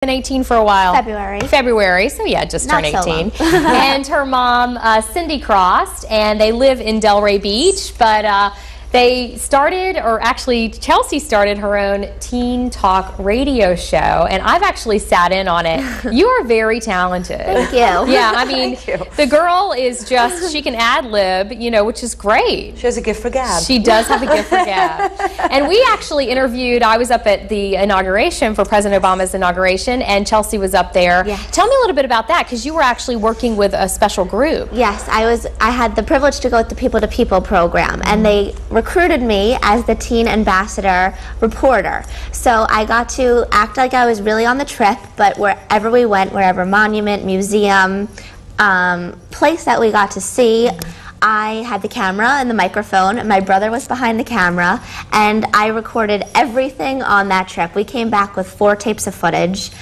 Been 18 for a while. February, so yeah, just turned 18. And her mom, Cindy Krost, and they live in Delray Beach, but they started, or actually Chelsea started her own teen talk radio show, and I've actually sat in on it. You are very talented. Thank you. Yeah, I mean, the girl is just, she can ad-lib, you know, which is great. She has a gift for gab. She does have a gift for gab. And we actually interviewed, I was up at the inauguration for President Obama's inauguration, and Chelsea was up there. Yeah. Tell me a little bit about that, because you were actually working with a special group. Yes, I had the privilege to go with the People to People program, and they recruited me as the teen ambassador reporter. So I got to act like I was really on the trip, but wherever we went, wherever monument, museum, place that we got to see, I had the camera and the microphone, and my brother was behind the camera, and I recorded everything on that trip. We came back with 4 tapes of footage.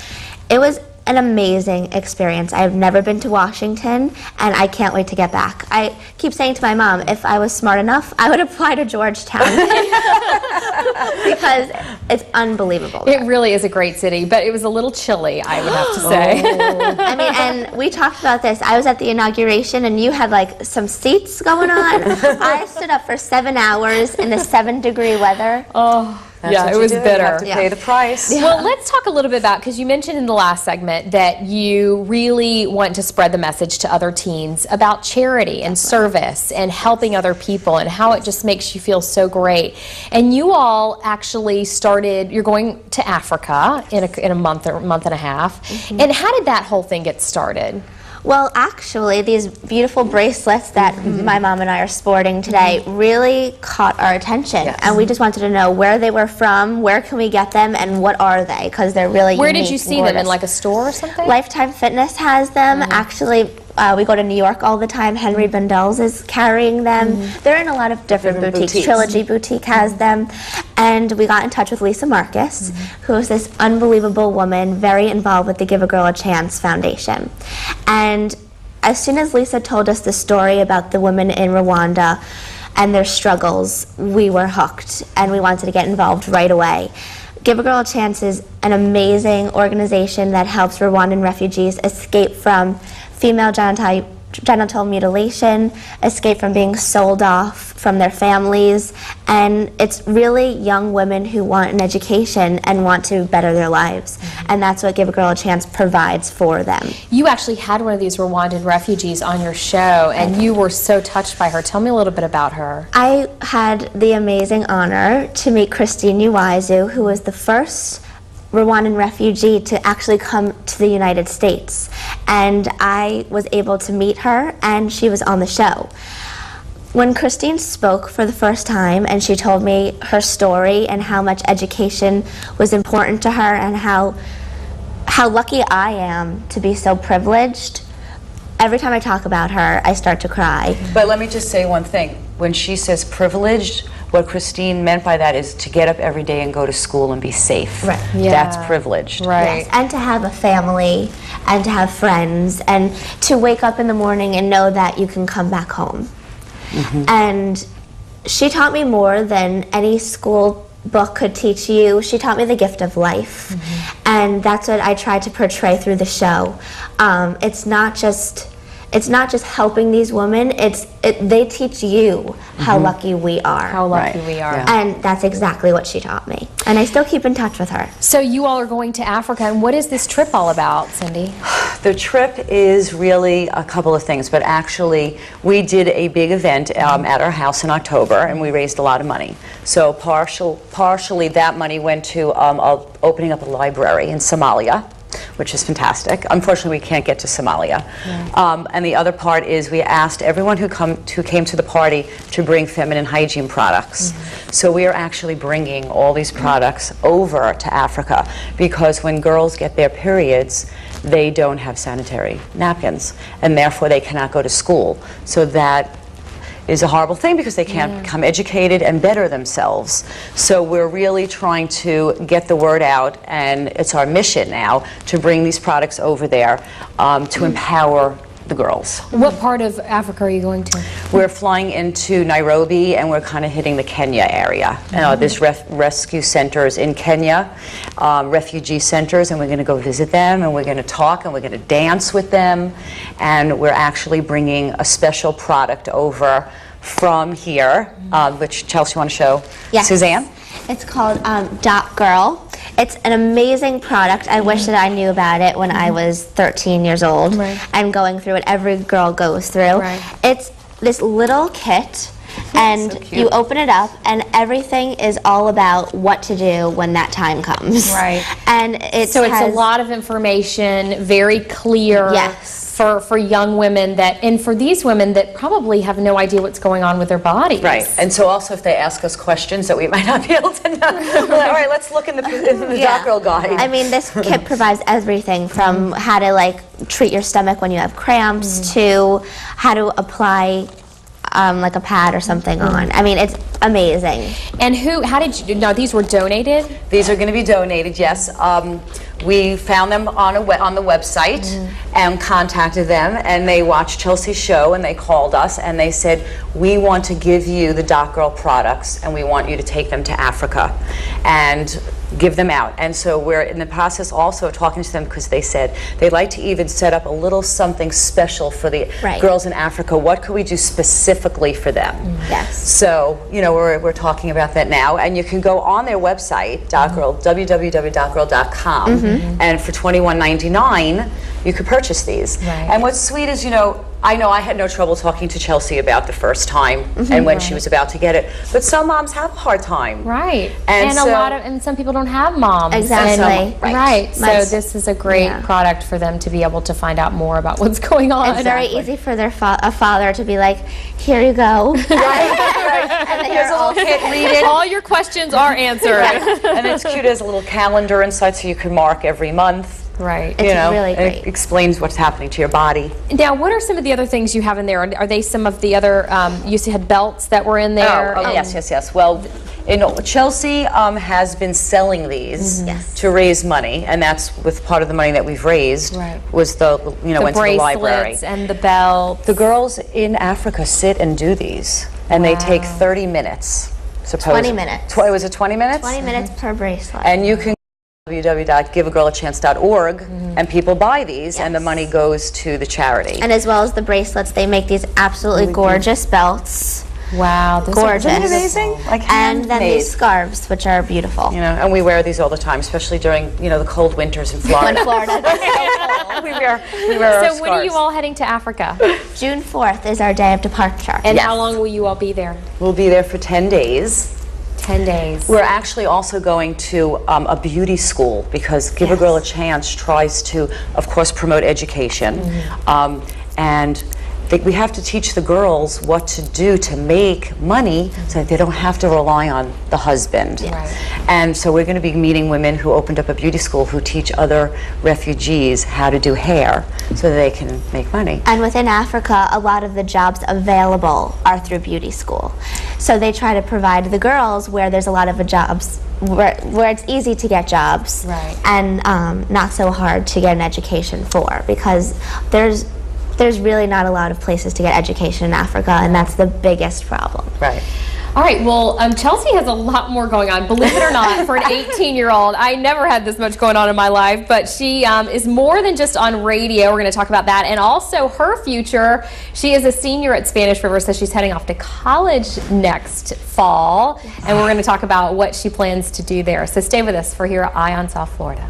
It was an amazing experience. I've never been to Washington, and I can't wait to get back. I keep saying to my mom, if I was smart enough, I would apply to Georgetown because it's unbelievable there. It really is a great city, but it was a little chilly, I would have to say. I mean, and we talked about this. I was at the inauguration, and you had like some seats going on. I stood up for 7 hours in the 7-degree weather. Oh. That's yeah, it was bitter. You have to pay the price. Yeah. Well, let's talk a little bit about, because you mentioned in the last segment that you really want to spread the message to other teens about charity and service and helping other people and how it just makes you feel so great. And you all actually started, you're going to Africa in a month or month and a half. Mm-hmm. And how did that whole thing get started? Well, actually, these beautiful bracelets that my mom and I are sporting today really caught our attention. Yes. And we just wanted to know where they were from, where can we get them, and what are they, because they're really Where unique did you see them, in like a store or something? Lifetime Fitness has them. Actually, we go to New York all the time. Henry Bendel's is carrying them. They're in a lot of different boutiques. Trilogy Boutique has them. And we got in touch with Lisa Marcus, who is this unbelievable woman, very involved with the Give a Girl a Chance Foundation. And as soon as Lisa told us the story about the women in Rwanda and their struggles, we were hooked, and we wanted to get involved right away. Give a Girl a Chance is an amazing organization that helps Rwandan refugees escape from female genital mutilation, escape from being sold off from their families, and it's really young women who want an education and want to better their lives, and that's what Give a Girl a Chance provides for them. You actually had one of these Rwandan refugees on your show, and you were so touched by her. Tell me a little bit about her. I had the amazing honor to meet Christine Uwaizu, who was the first Rwandan refugee to actually come to the United States, and I was able to meet her, and she was on the show. When Christine spoke for the first time and she told me her story and how much education was important to her and how lucky I am to be so privileged, every time I talk about her, I start to cry. But let me just say one thing. When she says privileged, what Christine meant by that is to get up every day and go to school and be safe. Right. Yeah. That's privileged. Right. Yes, and to have a family and to have friends and to wake up in the morning and know that you can come back home. And she taught me more than any school book could teach you. She taught me the gift of life. And that's what I try to portray through the show. It's not just helping these women, they teach you how lucky we are. How lucky we are. Yeah. And that's exactly what she taught me. And I still keep in touch with her. So you all are going to Africa, and what is this trip all about, Cindy? The trip is really a couple of things, but actually we did a big event at our house in October, and we raised a lot of money. So partially that money went to opening up a library in Somalia, which is fantastic. Unfortunately, we can't get to Somalia. Yeah. And the other part is we asked everyone who came to the party to bring feminine hygiene products. So we are actually bringing all these products over to Africa, because when girls get their periods, they don't have sanitary napkins, and therefore they cannot go to school. So that is a horrible thing, because they can't become educated and better themselves. So we're really trying to get the word out, and it's our mission now to bring these products over there to empower the girls. What part of Africa are you going to? We're flying into Nairobi, and we're kind of hitting the Kenya area. There's rescue centers in Kenya, refugee centers, and we're going to go visit them, and we're going to talk, and we're going to dance with them, and we're actually bringing a special product over from here, which Chelsea, you want to show? Yes. Suzanne? It's called Dot Girl. It's an amazing product. I wish that I knew about it when I was 13 years old and going through what every girl goes through. It's this little kit, and so you open it up, and everything is all about what to do when that time comes. And it's a lot of information, very clear. For young women and for these women that probably have no idea what's going on with their bodies. And so also if they ask us questions that we might not be able to know, well, all right, let's look in the Dot Girl guide. I mean, this kit provides everything from how to treat your stomach when you have cramps to how to apply like a pad or something on. I mean, it's amazing. And how did you, now these were donated? These are going to be donated, yes. We found them on the website and contacted them, and they watched Chelsea's show, and they called us, and they said, we want to give you the Dot Girl products, and we want you to take them to Africa and give them out. And so we're in the process also of talking to them, because they said they'd like to even set up a little something special for the girls in Africa. What could we do specifically for them? So, we're talking about that now, and you can go on their website, Dot Girl, www.dotgirl.com, and for $21.99 you could purchase these. And what's sweet is, I know I had no trouble talking to Chelsea about the first time and when she was about to get it, but some moms have a hard time. And some people don't have moms. Exactly. So this is a great product for them to be able to find out more about what's going on. It's very easy for a father to be like, here you go. And here's a little kit, read it. All your questions are answered. And it's cute as a little calendar inside, so you can mark every month. It's really great. It explains what's happening to your body. Now, what are some of the other things you have in there? Are they some of the other, you had belts that were in there? Yes. Well, Chelsea has been selling these to raise money, and that's with part of the money that we've raised was went to the library. And the belts. The girls in Africa sit and do these, and they take 30 minutes. 20 minutes. Was it 20 minutes? 20 minutes per bracelet. And you can www.giveagirlachance.org, and people buy these, and the money goes to the charity. And as well as the bracelets, they make these absolutely gorgeous belts. Wow, those gorgeous. Isn't it amazing? And then these scarves, which are beautiful. And we wear these all the time, especially during the cold winters in Florida. we wear our So when are you all heading to Africa? June 4th is our day of departure. And how long will you all be there? We'll be there for 10 days. 10 days. We're actually also going to a beauty school, because Give a Girl a Chance tries to, of course, promote education. And we have to teach the girls what to do to make money so that they don't have to rely on the husband. And so we're going to be meeting women who opened up a beauty school who teach other refugees how to do hair so that they can make money. And within Africa, a lot of the jobs available are through beauty school. So they try to provide the girls where there's a lot of jobs, where it's easy to get jobs and not so hard to get an education for, because there's really not a lot of places to get education in Africa, and that's the biggest problem. All right, well, Chelsea has a lot more going on, believe it or not, for an 18-year-old. I never had this much going on in my life, but she is more than just on radio. We're going to talk about that, and also her future. She is a senior at Spanish River, so she's heading off to college next fall, and we're going to talk about what she plans to do there. So stay with us for here at Eye on South Florida.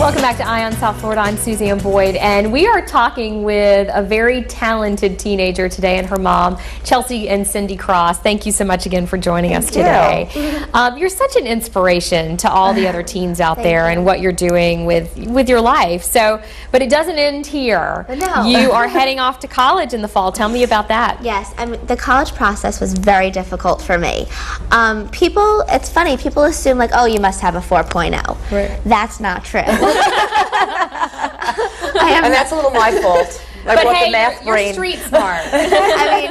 Welcome back to Eye on South Florida. I'm Suzanne Boyd, and we are talking with a very talented teenager today and her mom, Chelsea and Cindy Krost. Thank you so much again for joining us today. You're such an inspiration to all the other teens out there and what you're doing with your life. So, but it doesn't end here. No. You are heading off to college in the fall. Tell me about that. Yes, I mean, the college process was very difficult for me. It's funny, people assume like, oh, you must have a 4.0. Right. That's not true. And that's a little my fault. But what hey, the math you're brain. street smart. I mean,